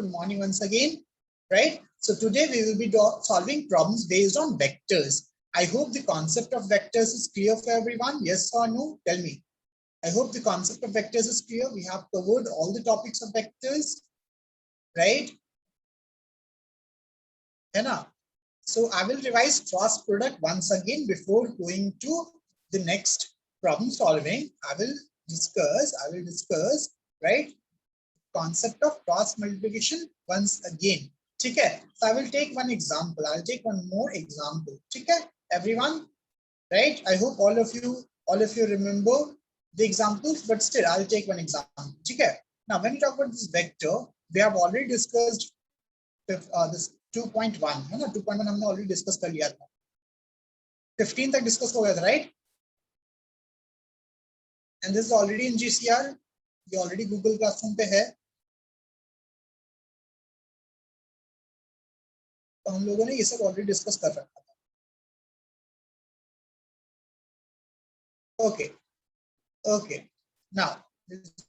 Good morning once again. Right? So today we will be solving problems based on vectors. I hope the concept of vectors is clear for everyone. Yes or no? Tell me. I hope the concept of vectors is clear. We have covered all the topics of vectors. Right? So I will revise cross product once again before going to the next problem solving. I will discuss, right, concept of cross multiplication once again. Okay, so I will take one example. I'll take one more example. Okay, everyone, right? I hope all of you remember the examples, but still I'll take one example. Okay, now when we talk about this vector, we have already discussed this 2.1 है ना, 2.1 हमने already discuss कर लिया था, 15 तक discuss हो गया था, right? And this is already in GCR, ये already Google Classroom पे है, तो हम लोगों ने ये सब already discuss कर रखा था. Okay. Now,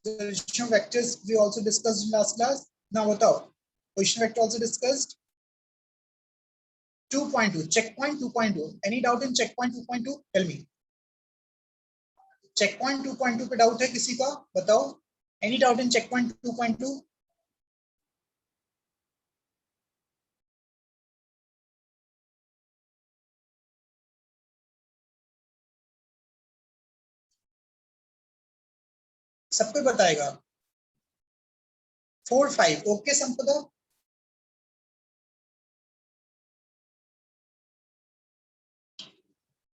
position vectors we also discussed in last class. Now बताओ, position vector also discussed. 2.2, checkpoint 2.2. Any doubt in checkpoint 2.2? Tell me. Checkpoint 2.2 पे doubt है किसी का? बताओ. Any doubt in checkpoint 2.2? सबको बताएगा. 4-5. Okay, संपदा.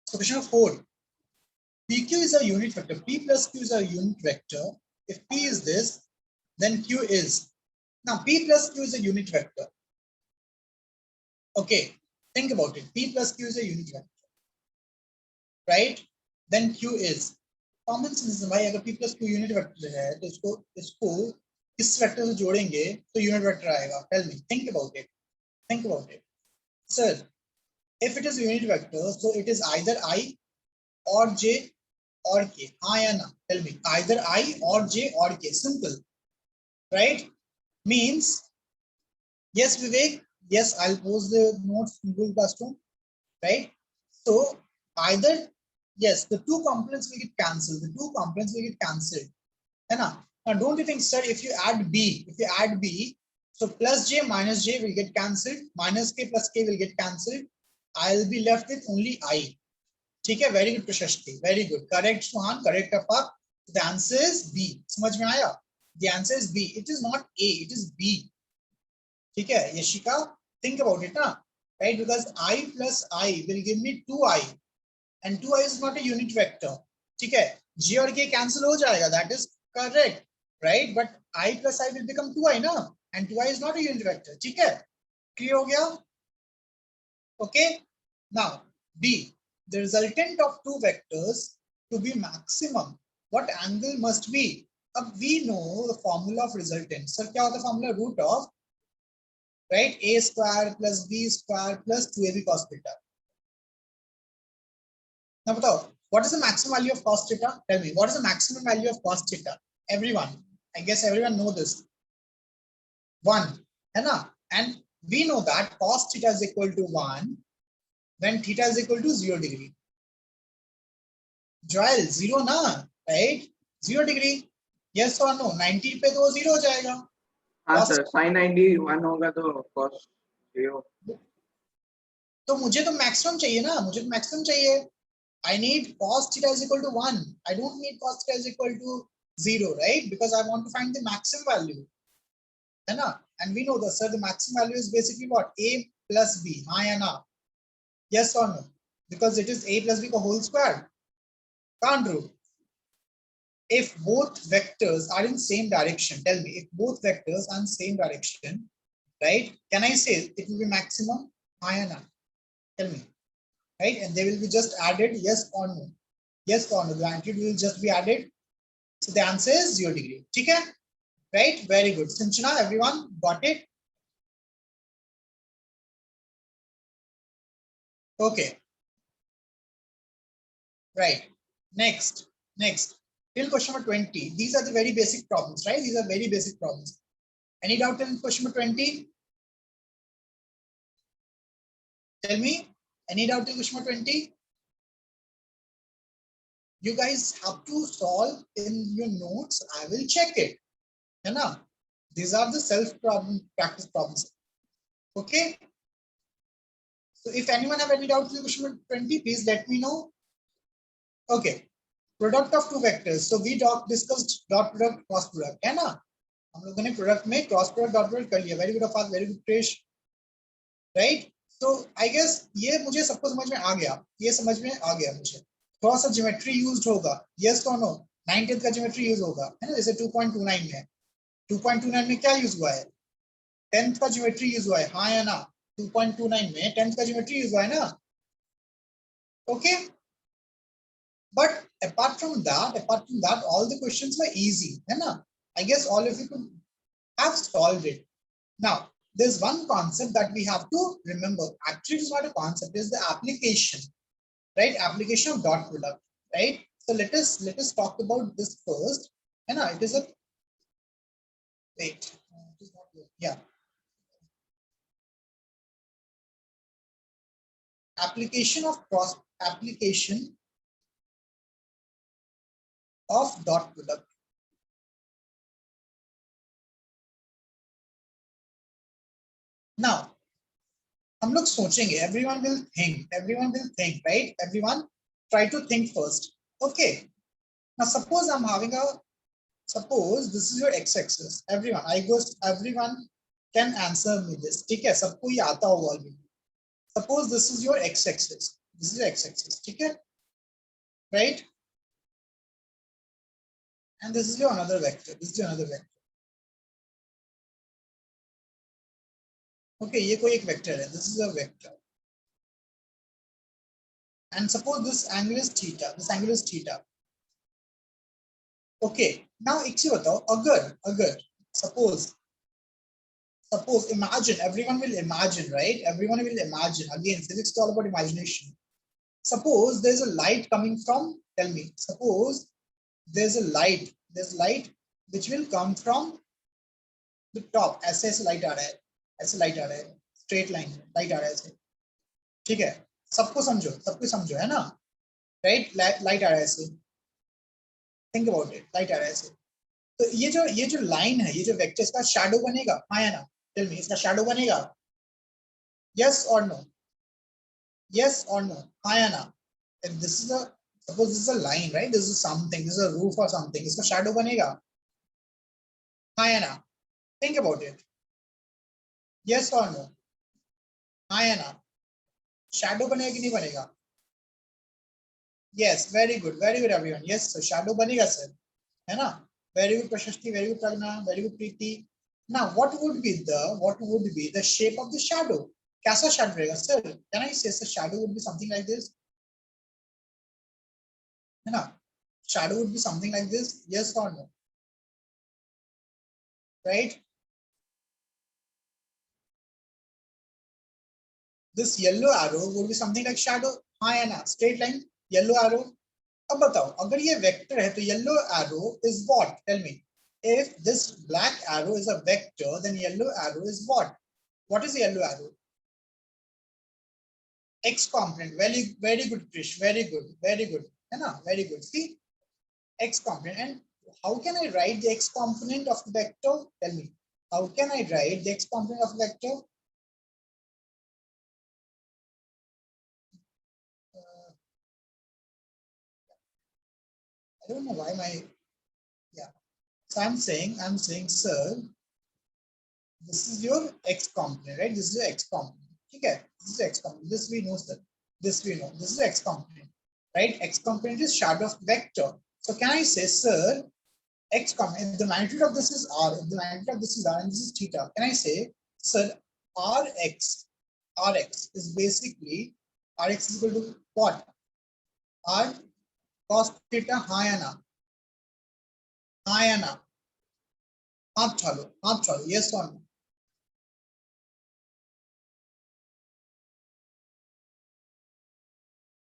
So question 4. PQ is a unit vector. P plus Q is a unit vector. If P is this, then Q is. Now P plus Q is a unit vector. Okay, think about it. P plus Q is a unit vector, right? Then Q is. Common sense है भाई, अगर P plus Q unit vector है तो इसको इस vector से जोड़ेंगे तो unit vector आएगा. Tell me. Think about it. Sir, if it is a unit vector, so it is either I or J or K. हाँ या ना? Tell me. Either I or J or K. Simple, right? Means yes, Vivek. Yes, I'll post the notes in Google Classroom, right? So either yes, the two components will get cancelled. है ना? Now don't you think, sir, if you add B, so plus J minus J will get cancelled, minus K plus K will get cancelled. I'll be left with only I. ठीक है? Very good, Prashasti. Very good. Correct, Suhan. Correct, Apak. The answer is B. समझ में आया? The answer is B. It is not A. It is B. ठीक है? Yashika, think about it, ना? Right? Because I plus I will give me 2I. And 2I is not a unit vector. ठीक है? J और K cancel हो जाएगा. That is correct, right? But I plus I will become 2I, ना? And 2I is not a unit vector. ठीक है? Clear हो गया? Okay. Now B. The resultant of two vectors to be maximum. What angle must be? अब we know the formula of resultant. Sir, क्या होता है formula? Root of, right, a square plus b square plus 2ab cos theta. Now बताओ, what is the maximum value of cos theta? Tell me, what is the maximum value of cos theta? Everyone, I guess everyone know this. 1, है ना? And we know that cos theta is equal to 1 when theta is equal to 0 degree. Joel, 0 ना, right? 0 degree. Yes or no? 90 पे तो 0 हो जाएगा. हाँ sir, sin 91 होगा तो cos 0. तो मुझे तो मैक्सिमम चाहिए ना, I need cos theta is equal to 1. I don't need cos theta is equal to 0, right? Because I want to find the maximum value. है ना? And we know that, sir, the maximum value is basically what? A plus B. हाँ या ना? Yes or no? Because it is A plus B का whole square. Can't do. If both vectors are in same direction, tell me, if both vectors are in same direction, right? Can I say it will be maximum? हाँ या ना? Tell me. Right? And they will be just added, yes or no? Yes or no? The magnitude will just be added. So the answer is 0 degree. Okay? Right? Very good. Sinchana, everyone got it? Okay. Right. Next. Till question number 20. These are the very basic problems, right? These are very basic problems. Any doubt in question number 20? Tell me, any doubt in question number 20? You guys have to solve in your notes. I will check it. है ना? These are the self problem practice problems. Okay. So if anyone have any doubts in question number 20, please let me know. Okay. Product of two vectors. So we discussed dot product, cross product. है ना? हम लोगों ने product में cross product dot product कर लिया. Very good Afaz, very good Krish. Right. So I guess ये मुझे सबको समझ में आ गया. ये समझ में आ गया मुझे. थोड़ा सा ज्योमेट्री यूज्ड होगा. यस और नो? 9th का ज्योमेट्री यूज होगा, है ना? जैसे 2.29 में 2.29 में क्या यूज हुआ है? 10th का ज्योमेट्री यूज हुआ है. हाँ या ना? 2.29 में 10th का ज्योमेट्री यूज हुआ है ना? Okay. But apart from that all the questions were easy, है ना? I guess all of you could have solved it. Now, there's one concept that we have to remember. Actually, it's not a concept, it's the application, right? Application of dot product, right? So let us talk about this first. And it is a wait. It is not good. Yeah. Application of dot product. Now, हम लोग सोचेंगे. Everyone will think, right? Everyone try to think first. Okay. Now, suppose I'm having suppose this is your x-axis. Everyone can answer me this. ठीक है? सबको ये आता होगा already. Suppose this is your x-axis. This is your x-axis. ठीक है? Right? And this is your another vector. This is your another vector. Okay, ये कोई एक vector है. This is a vector. And suppose this angle is theta. This angle is theta. Okay. Now एक चीज बताओ. अगर suppose imagine, everyone will imagine, right? Everyone will imagine. Again, physics is all about imagination. Suppose there's a light coming from, tell me, suppose there's light which will come from the top. ऐसे light आ रहा है, straight line light आ रहा है ऐसे. ठीक है? सबको समझो है ना? Right? Light आ रहा है ऐसे. Think about it. Light आ रहा है ऐसे. तो ये जो लाइन है, ये जो वेक्टर, इसका शैडो बनेगा? हाँ या ना? Tell me, इसका शैडो बनेगा? Yes or no? Yes or no? हाँ या ना? If this is suppose this is a line, right? This is something. This is a roof or something. इसका शैडो बनेगा? हाँ या ना? Think about it. Yes or no? हाँ या ना? शैडो बनेगा कि नहीं बनेगा? Yes, very good everyone. Yes, so shadow बनेगा sir, है ना? Very good Prashasti, very good Pragna, very good Preeti. Now, what would be the shape of the shadow? कैसा shadow रहेगा sir? Can I say the shadow would be something like this? है ना? Shadow would be something like this. Yes or no? Right? This yellow arrow would be something like shadow. हाँ या ना? Straight line, yellow arrow. अब बताओ, अगर ये vector है तो yellow arrow is what? Tell me. If this black arrow is a vector, then yellow arrow is what? What is yellow arrow? X component. Very good, Krish. Very good. है ना? Very good. See, X component. And how can I write the X component of the vector? Tell me. How can I write the X component of the vector? I don't know why yeah. So I'm saying, sir, this is your X component, right? This is your X component. Okay, this is X component. This we know, sir. This we know. This is X component, right? X component is shadow of vector. So can I say, sir, X component, if the magnitude of this is R, if the magnitude of this is R and this is theta, can I say, sir, Rx is basically, Rx is equal to what? R cos theta, हाँ या ना? हाँ या ना? हाथ उठा लो, yes or no?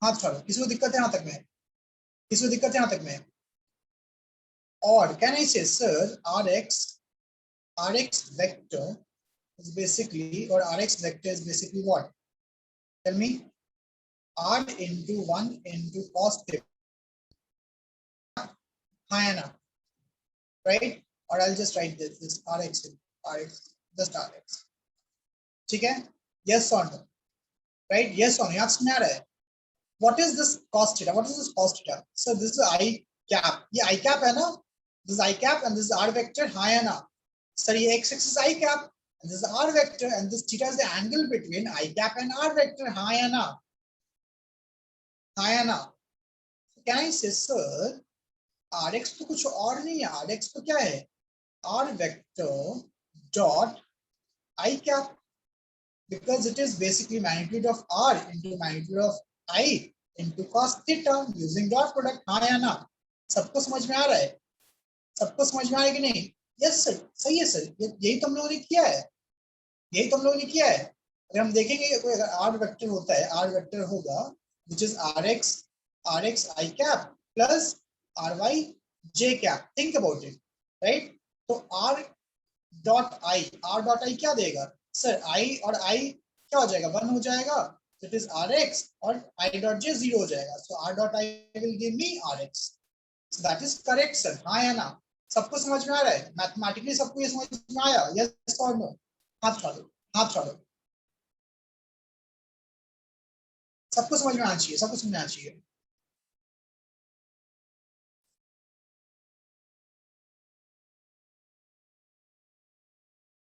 हाथ उठा लो. किसी को दिक्कत है यहाँ तक में? किसी को दिक्कत है यहाँ तक में? Or can I say, sir, Rx Rx vector is basically, or Rx vector is basically what? Tell me. R into 1 into cos theta. Hyena, right? Or I'll just write this Rx, just Rx. ठीक है? Yes or no? Right? Yes or no? यहाँ समझ आ रहा है? What is this cos theta? What is this cos theta? So this is I cap. ये I cap है ना? This is I cap and this is R vector. Hyena. So ये x axis I cap and this is R vector and this theta is the angle between I cap and R vector. Hyena. Hyena. Can I say, sir, Rx तो कुछ और नहीं है. Rx तो क्या है? R vector dot I cap, because it is basically magnitude of R into magnitude of I into cos theta using dot product. हाँ या ना? सबको समझ में आ रहा है? सबको समझ में आ रहा है कि नहीं? यस सर, सही है सर. यही तुम लोगों ने किया है. यही तुम लोगों ने किया है. अगर हम देखेंगे कोई अगर R वेक्टर होता है, R वेक्टर होगा which is Rx I cap plus Ry j cap. Think about it, right? तो R डॉट I क्या देगा सर? I और I क्या हो जाएगा? 1 हो जाएगा. So it is Rx और I dot j 0 हो जाएगा. So R dot I will give me Rx. So that is correct sir. हाँ या ना? सबको समझ में आ रहा है? मैथमेटिकली सबको ये समझ में आया? यस और नो? हाथ उठा दो, हाथ उठा दो. सबको समझ में आना चाहिए, सबको समझ में आना चाहिए.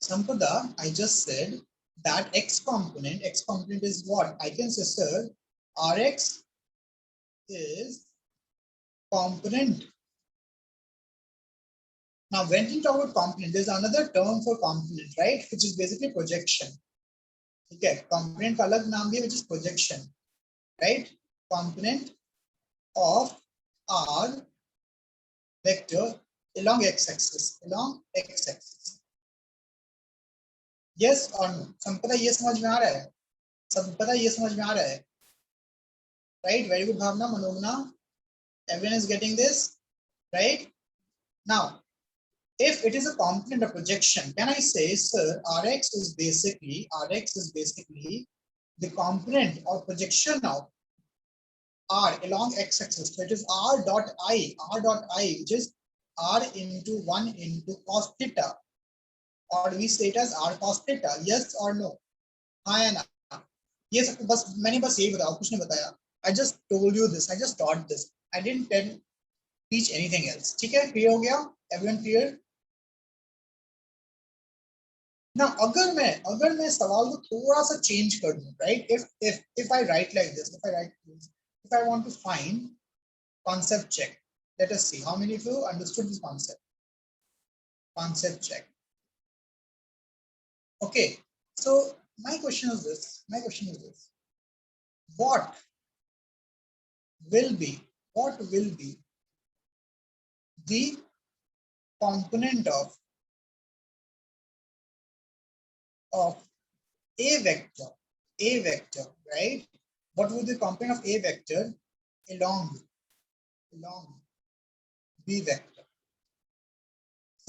Sampada, I just said that x component is what? I can say, sir, Rx is component. Now, when we talk about component, there's another term for component, right? Which is basically projection. Okay, component का अलग नाम भी है, which is projection, right? Component of R vector along x-axis, Yes or no? संपदा ये समझ में आ रहा है? संपदा ये समझ में आ रहा है? Right? Very good, Bhavna, Manogna. Everyone is getting this, right? Now, if it is a component of projection, can I say, sir, Rx is basically the component or projection of R along x-axis. So it is R dot I, which is R into 1 into cos theta, or we say it as R cos theta. Yes or no? हाँ या ना? ये सब बस मैंने बस यही बताया, कुछ नहीं बताया. I just told you this. I just taught this. I didn't teach anything else. ठीक है? Clear हो गया? Everyone clear? Now, अगर मैं सवाल को थोड़ा सा change कर दूं, right? If I write like this, if I want to find concept check, let us see how many of you understood this concept. Concept check. Okay, so my question is this. What will be the component of a vector, right? What would the component of a vector along b vector?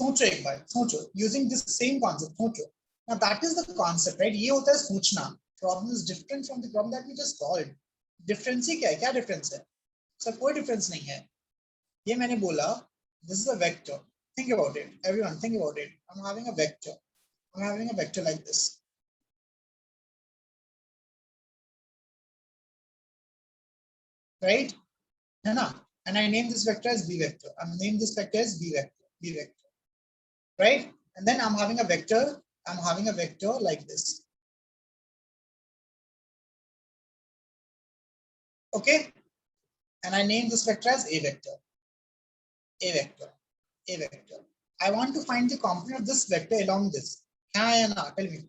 सोचो एक बार, सोचो using this same concept. सोचो. Now that is the concept, right? ये होता है सोचना. Problem is different from the problem that we just solved. Difference ही क्या है? क्या difference है? सर कोई difference नहीं है. ये मैंने बोला, this is a vector. Think about it, everyone. Think about it. I'm having a vector like this. Right? है ना? And I name this vector as b vector. I'm name this vector as b vector. Right? And then I'm having a vector like this. Okay? And I name this vector as a vector. I want to find the component of this vector along this. Tell me,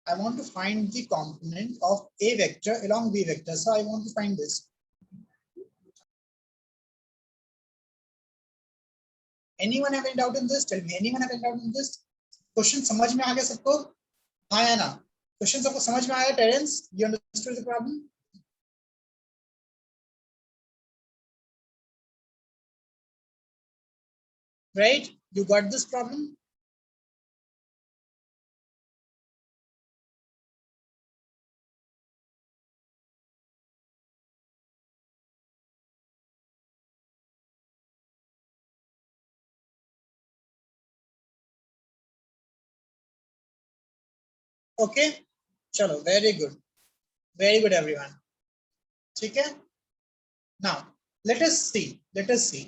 I want to find the component of a vector along b vector. So I want to find this. Anyone have any doubt in this? Tell me, anyone have any doubt in this? Question समझ में आ गया सबको? हाँ या ना? Question सबको समझ में आया, Terence? You understood the problem? Right? You got this problem? Okay चलो वेरी गुड एवरीवन, ठीक है। नाउ लेट अस सी।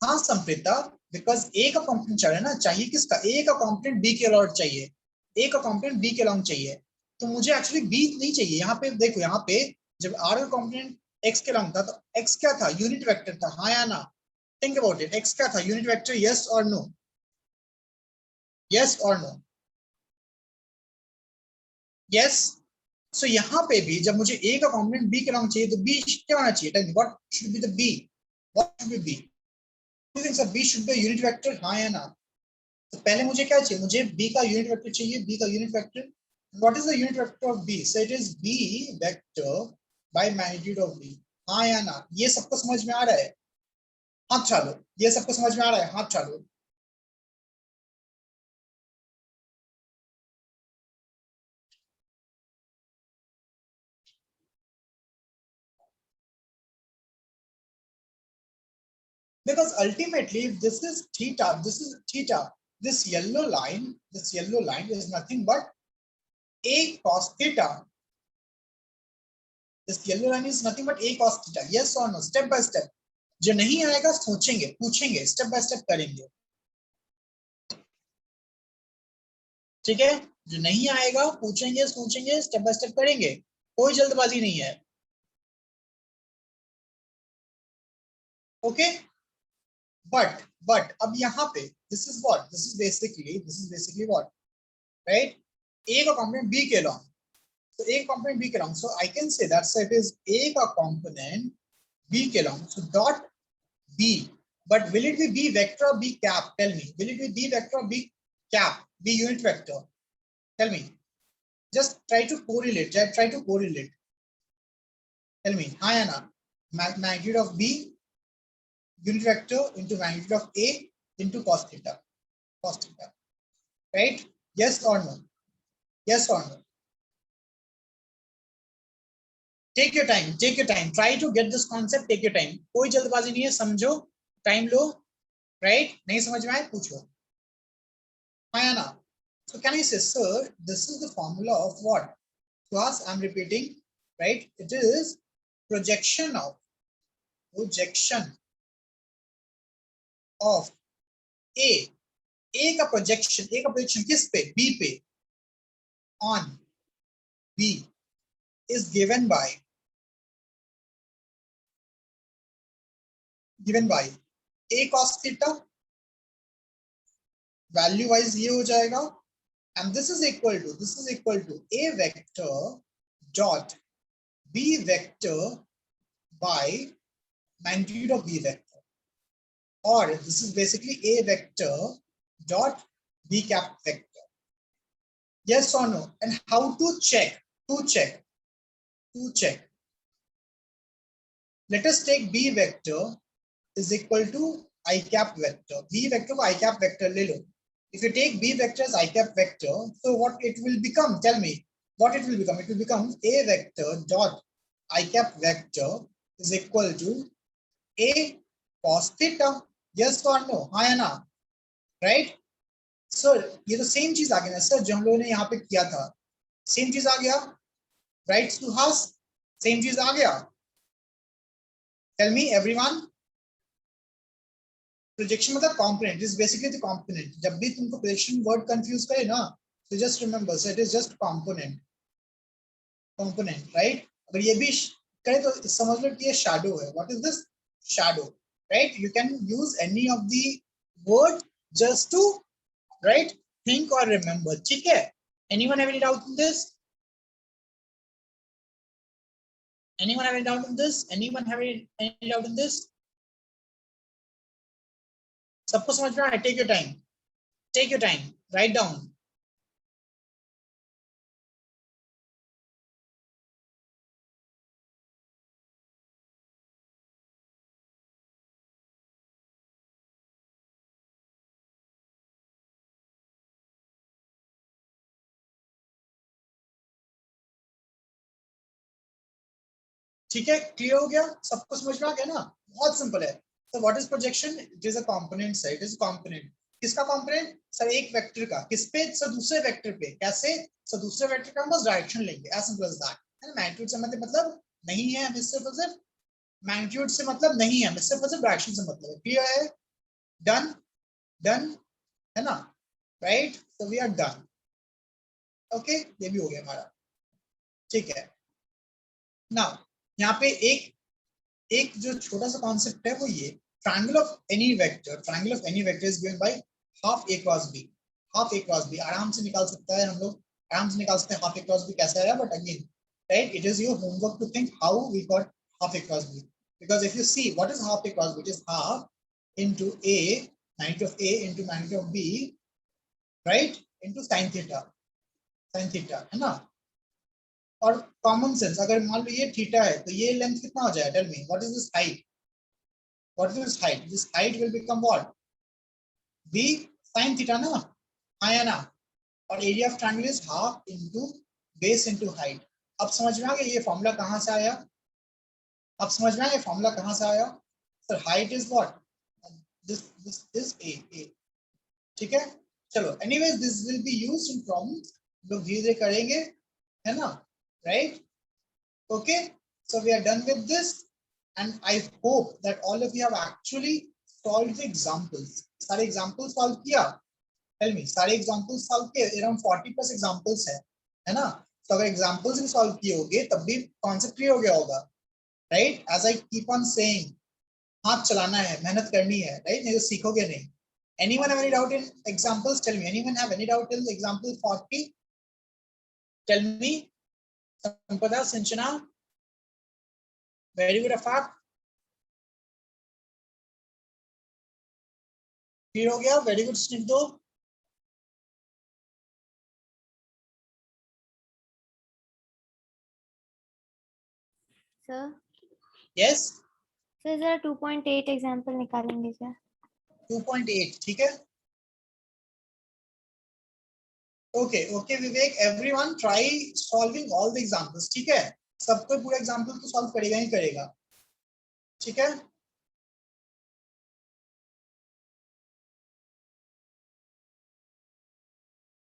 हाँ संप्रीता, बिकॉज ए का कॉम्पोनेंट चाहिए ना, चाहिए किसका, ए का कॉम्पोनेंट बी के अलॉन्ग चाहिए, ए का कॉम्पोनेंट बी के अलॉन्ग चाहिए। तो मुझे एक्चुअली बी नहीं चाहिए, यहाँ पे देखो, यहाँ पे जब आर का कॉम्पोनेंट एक्स के अलॉन्ग था तो एक्स क्या था, यूनिट वेक्टर था, हाँ या ना, थिंक अबाउट इट, एक्स क्या था, यूनिट वेक्टर, यस और नो, यस और नो, यस। सो यहाँ पे भी जब मुझे ए का कॉम्पोनेंट बी के अलॉन्ग चाहिए तो बी क्या होना चाहिए, what should be the b, what should be b, b should be unit vector, हाँ या ना। तो पहले मुझे क्या चाहिए, मुझे b का यूनिट वेक्टर चाहिए, b का unit vector, what is the unit vector of b, so it is b vector by magnitude of b, हाँ या ना, ये सबको समझ में आ रहा है, हाथ चालो, ये सबको समझ में आ रहा है, हाथ चालो। Because ultimately if this is theta, this yellow line is nothing but a cos theta, this yellow line is nothing but a cos theta, yes or no, step by step, जो नहीं आएगा सोचेंगे, पूछेंगे, स्टेप बाय स्टेप करेंगे, ठीक है। जो नहीं आएगा पूछेंगे, सोचेंगे, स्टेप बाय स्टेप करेंगे, कोई जल्दबाजी नहीं है, ओके। बट अब यहाँ पे this is basically what, right, A का कंपोनेंट बी के along, so a component b के along, so I can say that, so it is a का component b के along, so dot b, but will it be b vector or b cap, tell me, will it be b vector or b cap, b unit vector, tell me, just try to correlate, tell me, हाँ या ना, magnitude of b unit vector into magnitude of a into cos theta, right, yes or no, yes or no, take your time, try to get this concept, take your time, कोई जल्दबाजी नहीं है, समझो, time लो, right, नहीं समझ में आए पूछो, हाँ या ना। So can I say, sir, this is the formula of what, class, I'm repeating, right, it is projection of a, a का projection किस पे, b पे, on b is given by a cos theta, value wise ये हो जाएगा, and this is equal to a vector dot b vector by magnitude of b vector, or this is basically a vector dot b cap vector, yes or no. And how to check, let us take b vector is equal to I cap vector, b vector को I cap vector ले लो, if you take b vector as I cap vector, so what it will become, tell me what it will become, it will become a vector dot I cap vector is equal to a cos theta, yes or no, हाँ या ना, right. Sir ये तो same चीज आ गया ना sir, जो हम लोगों ने यहाँ पे किया था, सेम चीज आ गया, राइट सुहास, सेम चीज आ गया, टेल मी एवरीवन, प्रोजेक्शन मतलब component, is basically the component, जब भी तुमको प्रोजेक्शन वर्ड कंफ्यूज करे ना, so just remember, so it is just component, right, अगर ये भी करे तो समझ लो कि ये शैडो है, what is this, shadow, right, you can use any of the word just to, right, think or remember, ठीक है। anyone have any doubt in this, anyone have any doubt in this, any doubt in this, सबको समझ में आ रहा है, take your time, write down, ठीक है, clear हो गया, सबको समझ में आ गया ना, बहुत सिंपल है। So what is projection, it is a component, side is a component, किसका कंपोनेंट सर? एक वेक्टर का। किस पे सर? दूसरे वेक्टर पे। कैसे सर? दूसरे वेक्टर का हम बस डायरेक्शन लेंगे, एज सिंपल एज दैट है ना। मैग्नीट्यूड से मतलब नहीं है, हमें सिर्फ और सिर्फ मैग्नीट्यूड से मतलब नहीं है, हमें सिर्फ और सिर्फ डायरेक्शन से मतलब है। क्लियर है? डन डन है ना, right? So we are done. Okay, ये भी हो गया हमारा, ठीक है। नाउ यहाँ पे एक जो छोटा सा कॉन्सेप्ट है वो ये, triangle of any vector, triangle of any vector is given by half a cross b. Half a cross b आराम से निकाल सकता है हम लोग, आराम से निकाल सकते हैं हाफ ए क्रॉस बी कैसा आया। But again right, it is your homework to think how we got half a cross b, because if you see what is half a cross b, it is half into a, magnitude of a into magnitude of b, right, into sin theta है ना। और common sense, अगर मान लो ये theta है तो ये length कितना हो जाएगा? Tell me what is this height? What is this height? This height will become what? B sin theta ना, हाँ या ना। और area of triangle is half into base into height. अब समझ में आ गया ये फॉर्मूला कहाँ से आया? अब समझ में आ गया फॉर्मूला कहाँ से आया? Sir height is what? This is a. ठीक है, चलो anyways this will be used in problem, लोग धीरे धीरे करेंगे है ना, right? Okay, so we are done with this and I hope that all of you have actually solved the examples. सारे examples solve किया? Tell me, सारे examples solve किए? around 40 plus examples है ना। तो अगर examples भी solve किए होगे तब भी concept clear हो गया होगा, right? As I keep on saying, हाथ चलाना है, मेहनत करनी है, right? नहीं तो सीखोगे नहीं। Anyone have any doubt in examples? Tell me. Anyone have any doubt in example 40? Tell me. Sampada, Sinchana. Very good, Afaq. Clear हो गया? Very good Snigdho. Sir yes, sir जरा 2.8 एग्जांपल निकालेंगे क्या? 2.8 ठीक है। Okay okay Vivek, everyone try solving all the examples, ठीक है। सबको पूरा एग्जांपल तो सॉल्व करेगा ही करेगा, ठीक है।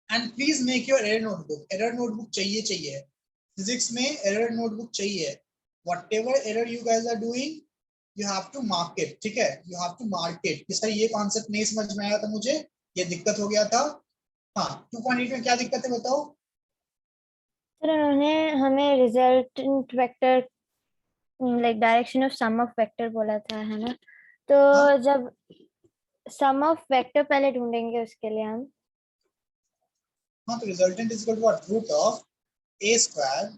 And please make your error notebook. Error notebook चाहिए फिजिक्स में, एरर नोटबुक चाहिए। Whatever error you guys are doing, you have to mark it, ठीक है। You have to mark it कि सर ये कॉन्सेप्ट नहीं समझ में आया था मुझे, ये दिक्कत हो गया था। हाँ, 2.8 में क्या दिक्कत है बताओ? सर उन्होंने हमें resultant vector like direction of sum of vector बोला था है ना, तो हाँ जब सम ऑफ वेक्टर पहले ढूंढेंगे उसके लिए हम। हाँ, तो resultant is equal to what? रूट ऑफ a square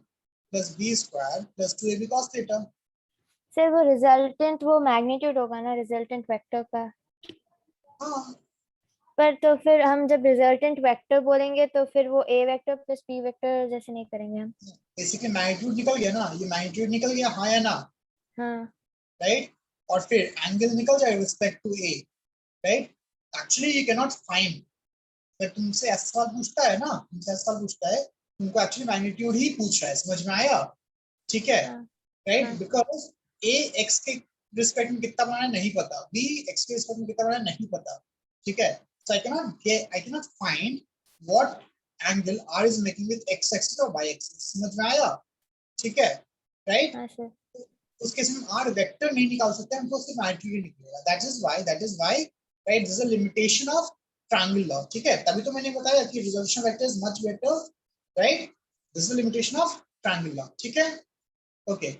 plus b square plus 2ab cos theta। Sir वो रिजल्टेंट वो मैग्नीट्यूड होगा ना रिजल्टेंट वेक्टर का। हाँ, पर तो फिर हम जब रिजल्टेंट वेक्टर बोलेंगे तो फिर वो ए वेक्टर प्लस बी वेक्टर जैसे नहीं करेंगे हम। बेसिकली मैग्नीट्यूड निकल गया ना, ये मैग्नीट्यूड निकल गया, हाँ या ना, हाँ राइट। और फिर एंगल निकल जाए respect to a, right. Actually you can not find, अगर तुमसे ऐसा सवाल पूछता है ना, तुमसे ऐसा सवाल पूछता है, तुमको एक्चुअली मैग्नीट्यूड ही पूछ रहा है, समझ में आया? ठीक है, हाँ राइट। हाँ बिकॉज ए एक्स के रिस्पेक्ट में कितना बनाना नहीं पता, बी एक्स के रिस्पेक्ट में कितना बनाना नहीं पता, ठीक है। So I can not find what angle R is making with X axis और वाई एक्सिस, समझ में आया? ठीक है, राइट। हाँ सर। उस केस में आर वेक्टर नहीं निकाल सकते, हमको सिर्फ मैग्नीट्यूड ही निकलेगा। That is why right, this is a limitation of triangle law, ठीक है। तभी तो मैंने बताया कि resolution vector is much better, right. This is the limitation of triangle law, ठीक है। ओके,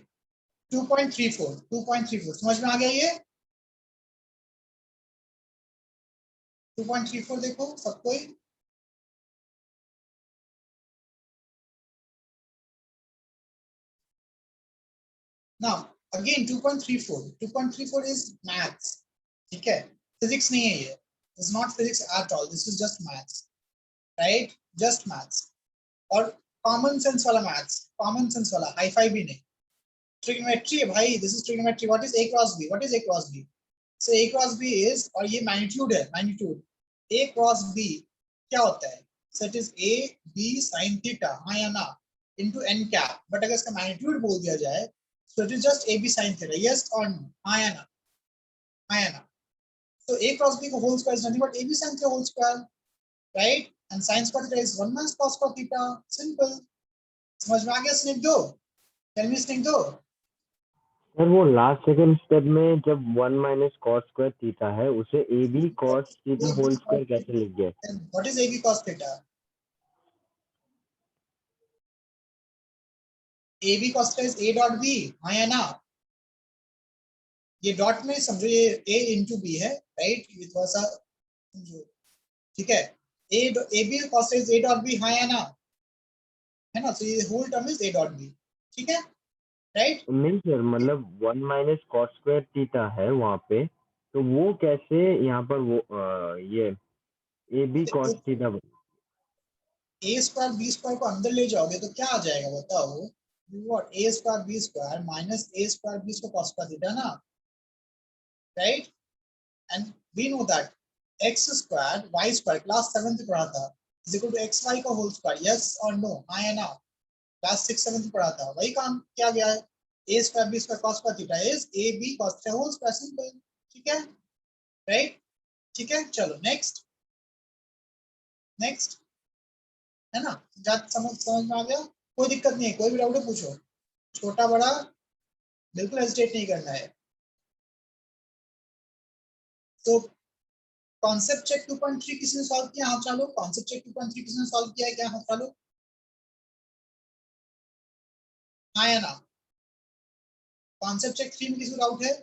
2.34 समझ में आ गया ये? 2.34 देखो सबको ही। नाउ अगेन 2.34 इज मैथ्स, ठीक है, फिजिक्स नहीं है ये। This is not physics at all, this is just maths, right, just maths. और कॉमन सेंस वाला मैथ्स, कॉमन सेंस वाला, हाई फाई भी नहीं। ट्रिग्नोमेट्री है भाई, this is trigonometry. What is a cross b? What is a cross b? So a cross b is, और ये magnitude है, मैग्नीट्यूड। a क्रॉस b क्या होता है? So it is a b sin theta, हाँ या ना, इनटू n कैप। बट अगर इसका मैग्नीट्यूड बोल दिया जाए so it is just a b sin theta, yes और नो, हाँ या ना, हाँ या ना। So a cross b का whole square is nothing but ab sin theta whole square, right? And sin square theta is 1 minus cos square theta. Simple. समझ में आ गया स्नेक दो? Tell me स्नेक दो. सर वो लास्ट सेकंड स्टेप में जब 1 माइनस कॉस स्क्वायर थीटा है उसे a b cos theta whole square कैसे लिख गए? And what is ab cos theta? ab cos theta is a dot b. हाँ या ना? ये डॉट में समझो ये a into b है, right? ये थोड़ा सा समझो, ठीक है? ab cos theta is a dot b, हाँ या ना? है ना? So ये whole term is a dot b, ठीक है? Right? नहीं सर, मतलब 1 माइनस कॉस स्क्वायर थीटा है वहाँ पे, तो वो कैसे यहाँ पर वो ये a b cos theta? a square b square को अंदर ले जाओगे तो क्या आ जाएगा बताओ? what a square b square minus a square b square cos square theta ना, right? And we know that x square y स्क्वायर क्लास 7th में पढ़ा था is equal to xy का whole square, yes or no? हाँ या ना? Class 6 7th में पढ़ा था, वही काम किया गया है. a square b square cos square theta is ab cos theta whole square. Simple, ठीक है? राइट? ठीक है, चलो नेक्स्ट. नेक्स्ट है ना? समझ में आ गया? कोई दिक्कत नहीं है, कोई भी डाउट है पूछो, छोटा बड़ा बिल्कुल हेजिटेट नहीं करना है. तो कॉन्सेप्ट चेक 2.3 किसने सॉल्व किया? हाथ चालो. कॉन्सेप्ट चेक 2.3 किसने सॉल्व किया है? क्या हाथ चालो? हाँ या ना? कॉन्सेप्ट चेक 3 में किसी को डाउट है?